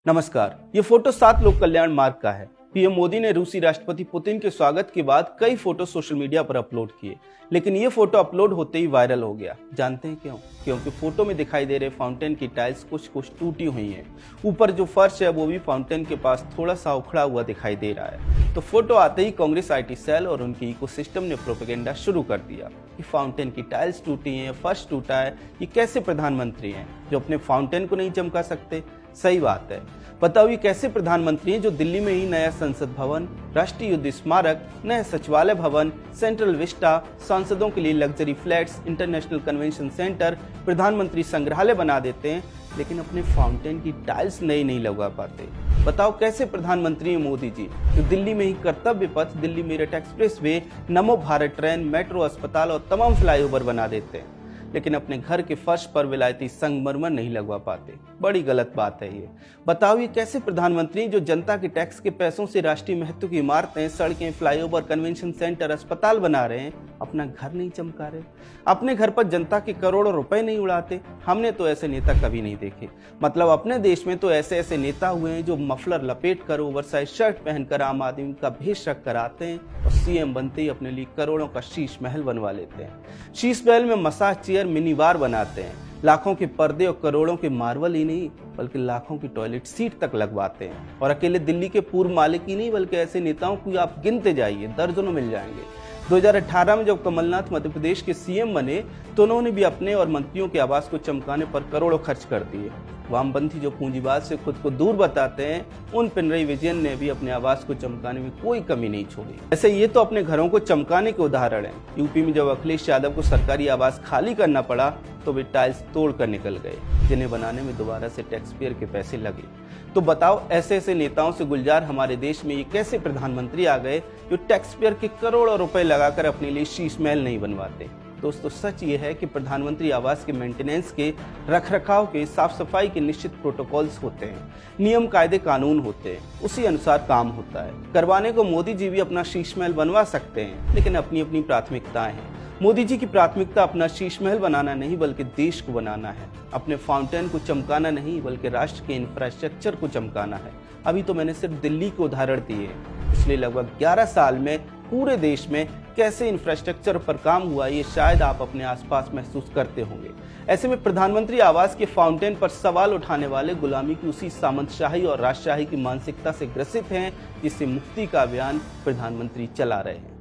नमस्कार। ये फोटो 7 लोक कल्याण मार्ग का है। पीएम मोदी ने रूसी राष्ट्रपति पुतिन के स्वागत के बाद कई फोटो सोशल मीडिया पर अपलोड किए, लेकिन ये फोटो अपलोड होते ही वायरल हो गया। जानते हैं क्यों? क्योंकि फोटो में दिखाई दे रहे फाउंटेन की टाइल्स कुछ टूटी हुई हैं। ऊपर जो फर्श है वो भी फाउंटेन के पास थोड़ा सा उखड़ा हुआ दिखाई दे रहा है। तो फोटो आते ही कांग्रेस आईटी सेल और उनकी इकोसिस्टम ने प्रोपेगेंडा शुरू कर दिया कि फाउंटेन की टाइल्स टूटी हैं, फर्श टूटा है। ये कैसे प्रधानमंत्री हैं जो अपने फाउंटेन को नहीं चमका सकते? सही बात है। बताओ ये कैसे प्रधानमंत्री हैं जो दिल्ली में ही नया संसद भवन, राष्ट्रीय युद्ध स्मारक, नया सचिवालय भवन, सेंट्रल विस्टा, सांसदों के लिए luxury flats, international convention centre, प्रधानमंत्री संग्रहालय बना देते हैं, लेकिन अपने फाउंटेन की टाइल्स नई नहीं लगवा पाते। बताओ कैसे प्रधानमंत्री हैं मोदी जी जो दिल्ली में ही कर्तव्य पथ, दिल्ली मेरठ एक्सप्रेस वे, नमो भारत ट्रेन, मेट्रो, अस्पताल और तमाम फ्लाईओवर बना देते हैं, लेकिन अपने घर के फर्श पर विलायती संगमरमर नहीं लगवा पाते। बड़ी गलत बात है ये। बताओ ये कैसे प्रधानमंत्री जो जनता के टैक्स के पैसों से राष्ट्रीय महत्व की इमारतें, सड़कें, फ्लाईओवर, कन्वेंशन सेंटर, अस्पताल बना रहे हैं, अपना घर नहीं चमका रहे, अपने घर पर जनता के करोड़ों रुपए नहीं उड़ाते। हमने तो ऐसे नेता कभी नहीं देखे। मतलब अपने देश में तो ऐसे ऐसे नेता हुए हैं जो मफलर लपेट कर, ओवरसाइज शर्ट पहनकर आम आदमी का भेष रख कर आते हैं और सीएम बनते ही अपने लिए करोड़ों का शीश महल बनवा लेते हैं। शीश महल में मसाज चेयर, मिनी बार बनाते हैं, लाखों के पर्दे और करोड़ों के मार्बल ही नहीं बल्कि लाखों की टॉयलेट सीट तक लगवाते हैं। और अकेले दिल्ली के पूर्व मालिक ही नहीं बल्कि ऐसे नेताओं को आप गिनते जाइए, दर्जनों मिल जाएंगे। 2018 में जब कमलनाथ मध्य प्रदेश के सीएम बने तो उन्होंने भी अपने और मंत्रियों के आवास को चमकाने पर करोड़ों खर्च कर दिए। वामपंथी जो पूंजीवाद से खुद को दूर बताते हैं, उन पिनरई विजयन ने भी अपने आवास को चमकाने में कोई कमी नहीं छोड़ी। ऐसे ये तो अपने घरों को चमकाने के उदाहरण हैं। यूपी में जब अखिलेश यादव को सरकारी आवास खाली करना पड़ा तो वे टाइल्स तोड़ कर निकल गए, जिन्हें बनाने में दोबारा से टैक्स पेयर के पैसे लगे। तो बताओ ऐसे ऐसे नेताओं से गुलजार हमारे देश में ये कैसे प्रधानमंत्री आ गए जो टैक्स पेयर के करोड़ों रुपए लगाकर अपने लिए शीश महल नहीं बनवाते। दोस्तों सच ये है कि प्रधानमंत्री आवास के मेंटेनेंस के, रखरखाव के, साफ सफाई के निश्चित प्रोटोकॉल्स होते हैं, नियम कायदे कानून होते हैं, उसी अनुसार काम होता है। करवाने को मोदी जी भी अपना शीश महल बनवा सकते हैं, लेकिन अपनी अपनी प्राथमिकताएं हैं। मोदी जी की प्राथमिकता अपना शीश महल बनाना नहीं बल्कि देश को बनाना है। अपने फाउंटेन को चमकाना नहीं बल्कि राष्ट्र के इंफ्रास्ट्रक्चर को चमकाना है। अभी तो मैंने सिर्फ दिल्ली के उदाहरण दिए। पिछले लगभग 11 साल में पूरे देश में कैसे इंफ्रास्ट्रक्चर पर काम हुआ ये शायद आप अपने आसपास महसूस करते होंगे। ऐसे में प्रधानमंत्री आवास के फाउंटेन पर सवाल उठाने वाले गुलामी की उसी सामंतशाही और राजशाही की मानसिकता से ग्रसित हैं जिससे मुक्ति का अभियान प्रधानमंत्री चला रहे हैं।